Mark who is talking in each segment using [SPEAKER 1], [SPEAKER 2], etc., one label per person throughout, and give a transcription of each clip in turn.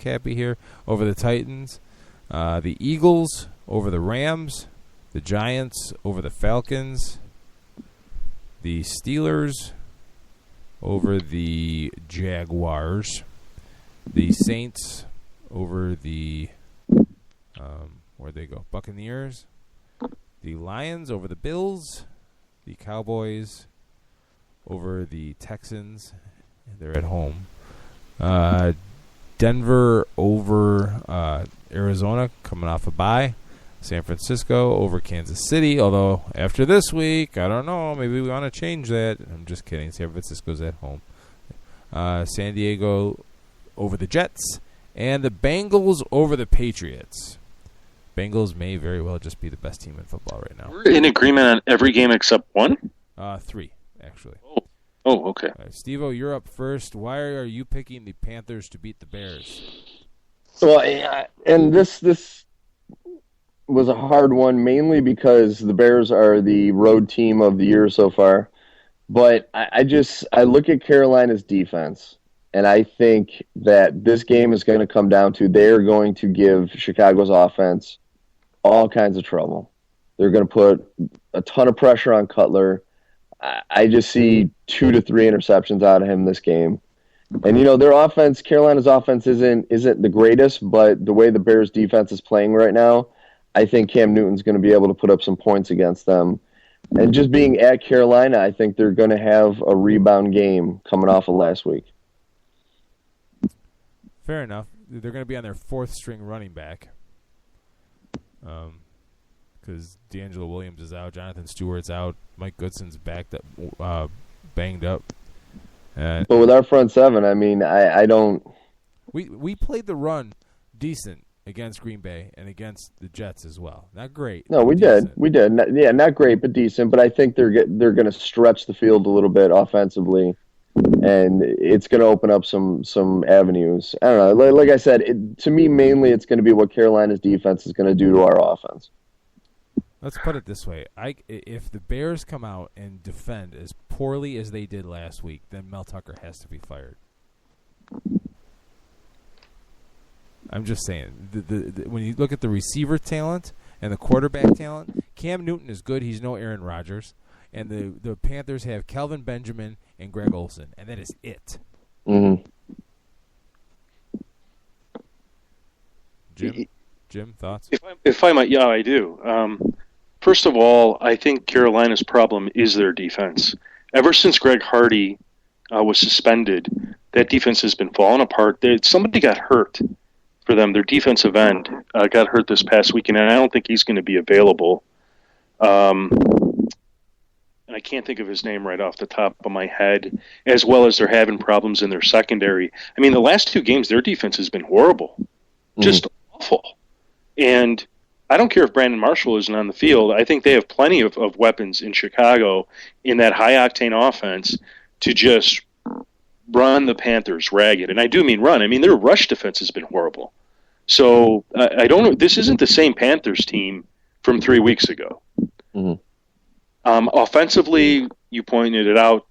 [SPEAKER 1] Cappy here, over the Titans. The Eagles over the Rams. The Giants over the Falcons. The Steelers over the Jaguars. The Saints over the where'd they go? Buccaneers. The Lions over the Bills. The Cowboys over the Texans. They're at home. Denver over Arizona, coming off a bye. San Francisco over Kansas City, although after this week, I don't know, maybe we want to change that. I'm just kidding. San Francisco's at home. San Diego over the Jets, and the Bengals over the Patriots. Bengals may very well just be the best team in football right now.
[SPEAKER 2] We're in agreement on every game except one?
[SPEAKER 1] 3, actually.
[SPEAKER 2] Oh, okay.
[SPEAKER 1] Steve-O, you're up first. Why are you picking the Panthers to beat the Bears?
[SPEAKER 3] Well, and this was a hard one, mainly because the Bears are the road team of the year so far. But I look at Carolina's defense, and I think that this game is going to come down to they're going to give Chicago's offense all kinds of trouble. They're going to put a ton of pressure on Cutler. I just see 2 to 3 interceptions out of him this game. And, their offense, Carolina's offense isn't the greatest, but the way the Bears' defense is playing right now, I think Cam Newton's going to be able to put up some points against them. And just being at Carolina, I think they're going to have a rebound game coming off of last week.
[SPEAKER 1] Fair enough. They're going to be on their 4th-string running back because D'Angelo Williams is out, Jonathan Stewart's out, Mike Goodson's banged up. But
[SPEAKER 3] with our front seven, I don't...
[SPEAKER 1] We played the run decent against Green Bay and against the Jets as well. Not great.
[SPEAKER 3] No, we did. We did. Not great, but decent. But I think they're going to stretch the field a little bit offensively, and it's going to open up some avenues. I don't know. Like I said, to me, mainly it's going to be what Carolina's defense is going to do to our offense.
[SPEAKER 1] Let's put it this way. If the Bears come out and defend as poorly as they did last week, then Mel Tucker has to be fired. I'm just saying. When you look at the receiver talent and the quarterback talent, Cam Newton is good. He's no Aaron Rodgers. And the Panthers have Kelvin Benjamin and Greg Olsen, and that is it.
[SPEAKER 3] Mm-hmm.
[SPEAKER 1] Jim, thoughts?
[SPEAKER 2] If I might, yeah, I do. First of all, I think Carolina's problem is their defense. Ever since Greg Hardy was suspended, that defense has been falling apart. Somebody got hurt for them. Their defensive end got hurt this past weekend, and I don't think he's going to be available. And I can't think of his name right off the top of my head, as well as they're having problems in their secondary. I mean, the last 2 games, their defense has been horrible. Just awful. And I don't care if Brandon Marshall isn't on the field. I think they have plenty of weapons in Chicago in that high-octane offense to just run the Panthers ragged. And I do mean run. I mean, their rush defense has been horrible. So I don't know. This isn't the same Panthers team from 3 weeks ago.
[SPEAKER 3] Mm-hmm.
[SPEAKER 2] Offensively, you pointed it out,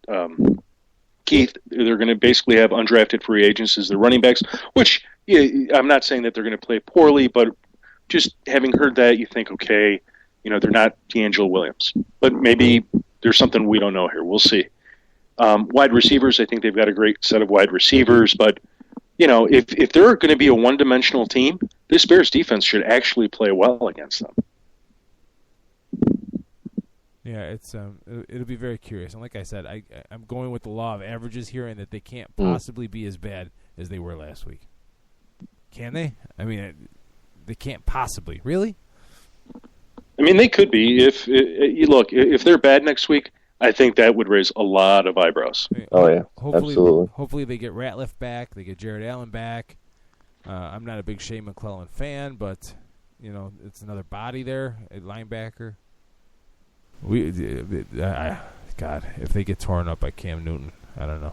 [SPEAKER 2] Keith, they're going to basically have undrafted free agents as their running backs, which I'm not saying that they're going to play poorly, but just having heard that, you think, okay, they're not D'Angelo Williams. But maybe there's something we don't know here. We'll see. Wide receivers, I think they've got a great set of wide receivers, but, if they're going to be a one-dimensional team, this Bears defense should actually play well against them.
[SPEAKER 1] Yeah, it'll be very curious. And like I said, I'm going with the law of averages here, and that they can't possibly be as bad as they were last week. Can they? I mean, they can't possibly. Really?
[SPEAKER 2] I mean, they could be. If they're bad next week, I think that would raise a lot of eyebrows.
[SPEAKER 3] Oh, yeah. Absolutely.
[SPEAKER 1] Hopefully they get Ratliff back. They get Jared Allen back. I'm not a big Shea McClellan fan, but, it's another body there, a linebacker. God, if they get torn up by Cam Newton, I don't know.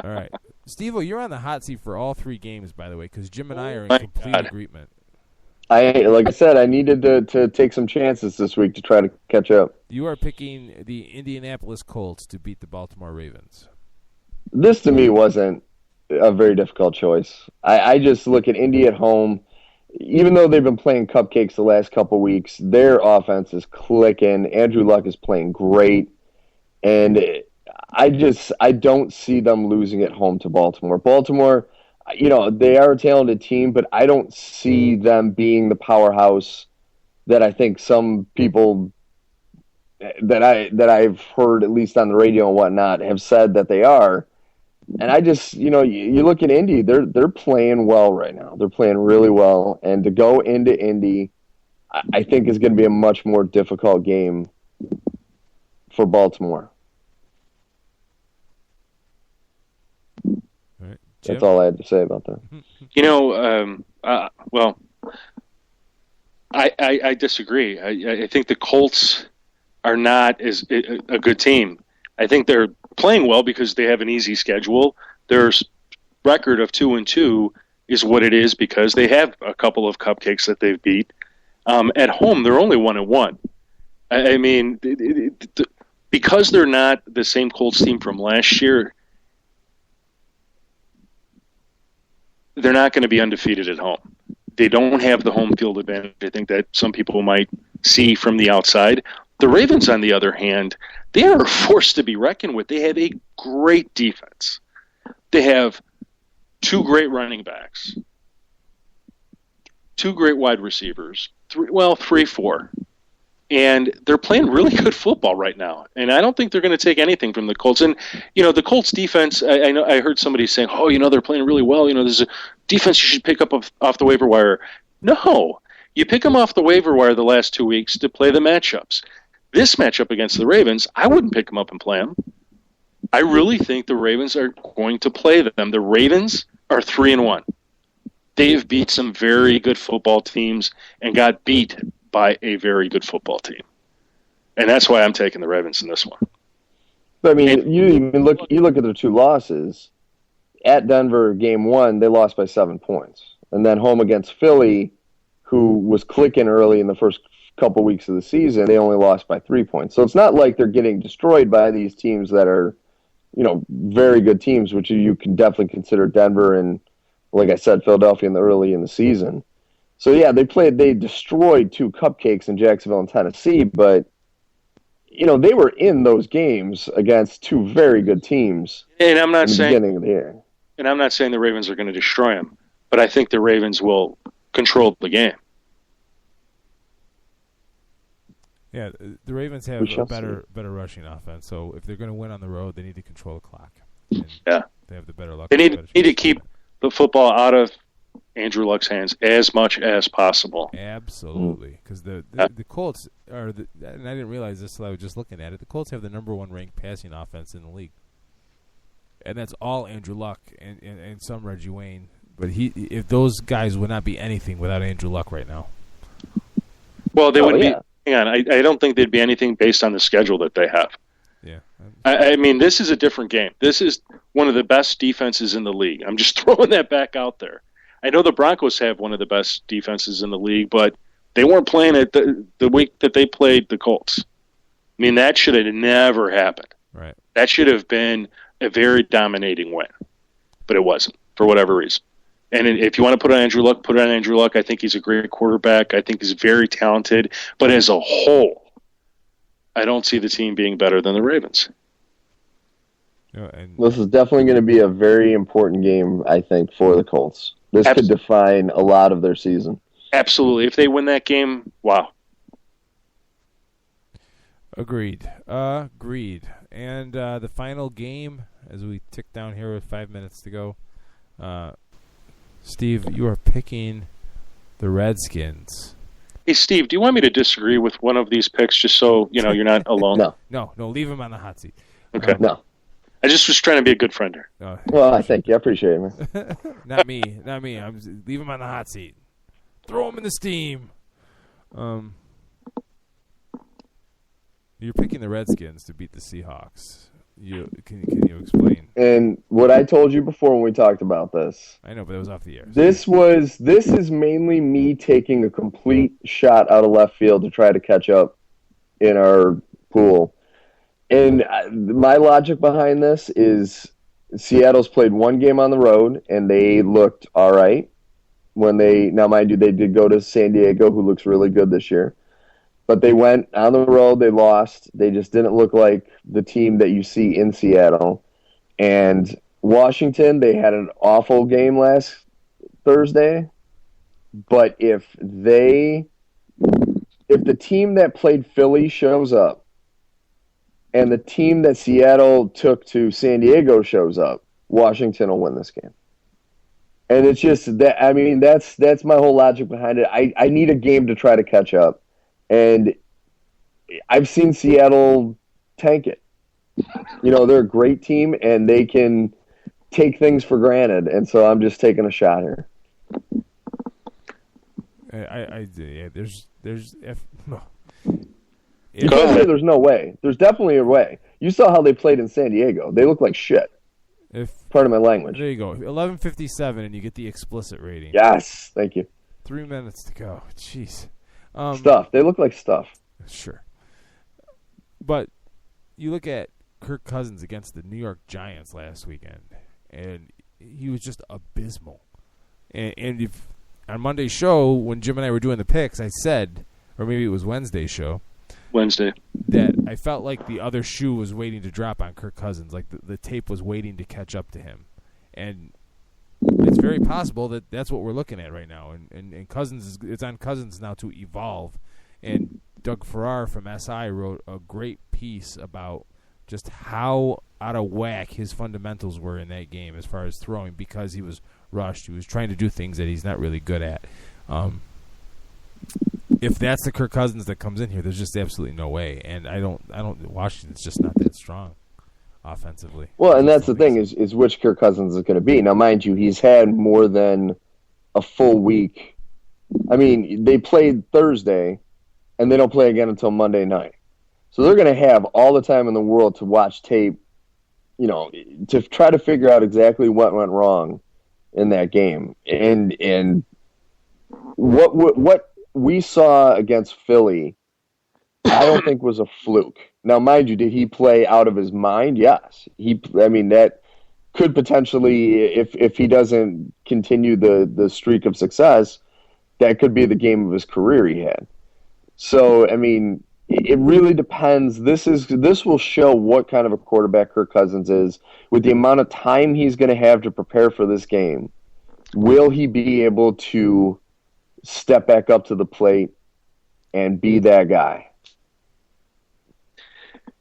[SPEAKER 1] All right. Steve-O, you're on the hot seat for all 3 games, by the way, because Jim and I are in complete agreement.
[SPEAKER 3] Like I said, I needed to take some chances this week to try to catch up.
[SPEAKER 1] You are picking the Indianapolis Colts to beat the Baltimore Ravens.
[SPEAKER 3] This, to me, wasn't a very difficult choice. I just look at Indy at home. Even though they've been playing cupcakes the last couple weeks, their offense is clicking. Andrew Luck is playing great. And I don't see them losing at home to Baltimore. Baltimore, they are a talented team, but I don't see them being the powerhouse that I think some people that I've heard, at least on the radio and whatnot, have said that they are. And I just, you look at Indy, they're playing well right now. They're playing really well. And to go into Indy, I think is going to be a much more difficult game for Baltimore.
[SPEAKER 1] All right.
[SPEAKER 3] That's all I had to say about that.
[SPEAKER 2] Well, I disagree. I think the Colts are not as a good team. I think they're playing well because they have an easy schedule. Their record of 2-2 is what it is because they have a couple of cupcakes that they've beat. At home, they're only 1-1. I mean, because they're not the same Colts team from last year, they're not going to be undefeated at home. They don't have the home field advantage, I think, that some people might see from the outside. The Ravens, on the other hand, they are a force to be reckoned with. They have a great defense. They have two great running backs, two great wide receivers, three, four. And they're playing really good football right now. And I don't think they're going to take anything from the Colts. And, the Colts defense, I heard somebody saying, they're playing really well. There's a defense you should pick up off the waiver wire. No. You pick them off the waiver wire the last 2 weeks to play the matchups. This matchup against the Ravens, I wouldn't pick them up and play them. I really think the Ravens are going to play them. The Ravens are 3-1. They've beat some very good football teams and got beat by a very good football team. And that's why I'm taking the Ravens in this one.
[SPEAKER 3] But I mean, you look at their two losses. At Denver, game 1, they lost by 7 points. And then home against Philly, who was clicking early in the first couple weeks of the season, they only lost by 3 points. So it's not like they're getting destroyed by these teams that are, very good teams, which you can definitely consider Denver and, like I said, Philadelphia early in the season. So yeah, they destroyed 2 cupcakes in Jacksonville and Tennessee, but they were in those games against 2 very good teams.
[SPEAKER 2] And I'm not saying
[SPEAKER 3] beginning of the year.
[SPEAKER 2] And I'm not saying the Ravens are going to destroy them, but I think the Ravens will control the game.
[SPEAKER 1] Yeah, the Ravens have a better rushing offense. So if they're going to win on the road, they need to control the clock. And they have the better luck.
[SPEAKER 2] They need to keep the football out of Andrew Luck's hands as much as possible.
[SPEAKER 1] Absolutely, because the Colts are and I didn't realize this until I was just looking at it. The Colts have the number 1 ranked passing offense in the league, and that's all Andrew Luck and some Reggie Wayne. But if those guys would not be anything without Andrew Luck right now.
[SPEAKER 2] Well, they would be. Hang on, I don't think they'd be anything based on the schedule that they have.
[SPEAKER 1] Yeah,
[SPEAKER 2] I mean, this is a different game. This is one of the best defenses in the league. I'm just throwing that back out there. I know the Broncos have one of the best defenses in the league, but they weren't playing it the week that they played the Colts. I mean, that should have never happened.
[SPEAKER 1] Right.
[SPEAKER 2] That should have been a very dominating win, but it wasn't for whatever reason. And if you want to put on Andrew Luck, put on Andrew Luck. I think he's a great quarterback. I think he's very talented. But as a whole, I don't see the team being better than the Ravens.
[SPEAKER 3] This is definitely going to be a very important game, I think, for the Colts. This could define a lot of their season.
[SPEAKER 2] Absolutely. If they win that game, wow.
[SPEAKER 1] Agreed. And the final game, as we tick down here with 5 minutes to go, Steve, you are picking the Redskins.
[SPEAKER 2] Hey, Steve, do you want me to disagree with one of these picks just so you're not alone?
[SPEAKER 1] No, leave him on the hot seat.
[SPEAKER 2] Okay.
[SPEAKER 3] No.
[SPEAKER 2] I just was trying to be a good friend here.
[SPEAKER 3] Well, I thank you. I appreciate it, man.
[SPEAKER 1] Not me. Leave him on the hot seat. Throw him in the steam. You're picking the Redskins to beat the Seahawks. Can you explain?
[SPEAKER 3] And what I told you before when we talked about this.
[SPEAKER 1] I know, but it was off the air.
[SPEAKER 3] This is mainly me taking a complete shot out of left field to try to catch up in our pool. And my logic behind this is Seattle's played one game on the road, and they looked all right. Now, mind you, they did go to San Diego, who looks really good this year. But they went on the road, they lost. They just didn't look like the team that you see in Seattle. And Washington, they had an awful game last Thursday. But if the team that played Philly shows up and the team that Seattle took to San Diego shows up, Washington will win this game. And it's just that, I mean, that's my whole logic behind it. I need a game to try to catch up. And I've seen Seattle tank it. They're a great team, and they can take things for granted. And so I'm just taking a shot here.
[SPEAKER 1] There's
[SPEAKER 3] you can't say there's no way. There's definitely a way. You saw how they played in San Diego. They look like shit. Pardon my language.
[SPEAKER 1] There you go. 11:57, and you get the explicit rating.
[SPEAKER 3] Yes, thank you.
[SPEAKER 1] 3 minutes to go. Jeez.
[SPEAKER 3] Stuff. They look like stuff.
[SPEAKER 1] Sure. But you look at Kirk Cousins against the New York Giants last weekend, and he was just abysmal. And if on Monday's show, when Jim and I were doing the picks, I said, or maybe it was Wednesday's show, that I felt like the other shoe was waiting to drop on Kirk Cousins, like the tape was waiting to catch up to him. And it's very possible that that's what we're looking at right now. And Cousins it's on Cousins now to evolve. And Doug Farrar from SI wrote a great piece about just how out of whack his fundamentals were in that game as far as throwing, because he was rushed. He was trying to do things that he's not really good at. If that's the Kirk Cousins that comes in here, there's just absolutely no way. And Washington's just not that strong offensively.
[SPEAKER 3] Well, and that's the thing is which Kirk Cousins is going to be. Now, mind you, he's had more than a full week. I mean, they played Thursday, and they don't play again until Monday night. So they're going to have all the time in the world to watch tape, to try to figure out exactly what went wrong in that game. And what we saw against Philly, I don't think was a fluke. Now, mind you, did he play out of his mind? Yes. That could potentially, if he doesn't continue the streak of success, that could be the game of his career he had. So, it really depends. This will show what kind of a quarterback Kirk Cousins is with the amount of time he's going to have to prepare for this game. Will he be able to step back up to the plate and be that guy?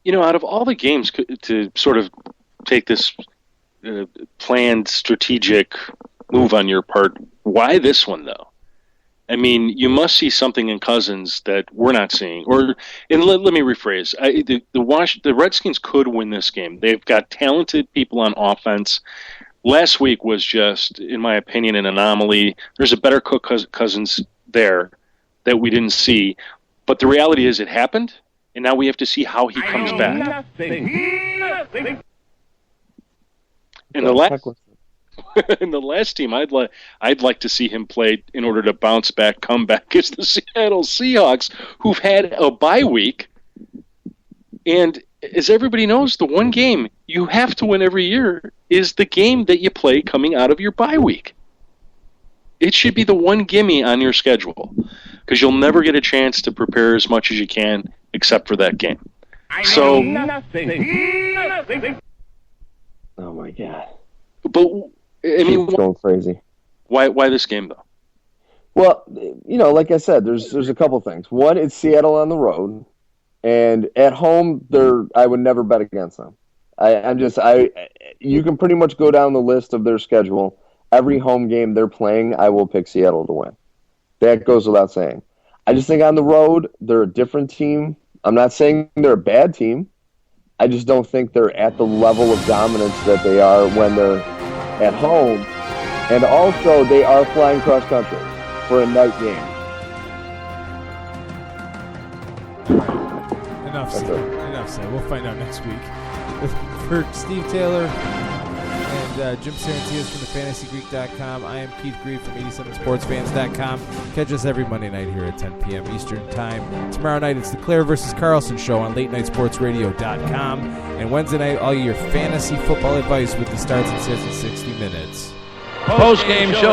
[SPEAKER 2] Out of all the games to sort of take this planned strategic move on your part, why this one, though? You must see something in Cousins that we're not seeing. Let me rephrase. The Redskins could win this game. They've got talented people on offense. Last week was just, in my opinion, an anomaly. There's a better Cook Cousins there that we didn't see. But the reality is it happened, and now we have to see how he comes back. Nothing. And the last team I'd like to see him play in order to bounce back, come back, is the Seattle Seahawks, who've had a bye week. And as everybody knows, the one game you have to win every year is the game that you play coming out of your bye week. It should be the one gimme on your schedule, because you'll never get a chance to prepare as much as you can except for that game.
[SPEAKER 3] Nothing. Oh my God!
[SPEAKER 2] But
[SPEAKER 3] it's going crazy.
[SPEAKER 2] Why this game though?
[SPEAKER 3] Well, like I said, there's a couple things. One, it's Seattle on the road, and at home, I would never bet against them. You can pretty much go down the list of their schedule. Every home game they're playing, I will pick Seattle to win. That goes without saying. I just think on the road, they're a different team. I'm not saying they're a bad team. I just don't think they're at the level of dominance that they are when they're at home. And also, they are flying cross country for a night game.
[SPEAKER 1] Enough said. We'll find out next week. For Steve Taylor and Jim Saranteas from thefantasygreek.com. I am Keith Grieve from 87sportsfans.com. Catch us every Monday night here at 10 p.m. Eastern Time. Tomorrow night, it's the Claire versus Carlson show on latenightsportsradio.com. And Wednesday night, all your fantasy football advice with the starts and sits in 60 minutes.
[SPEAKER 4] Post-game show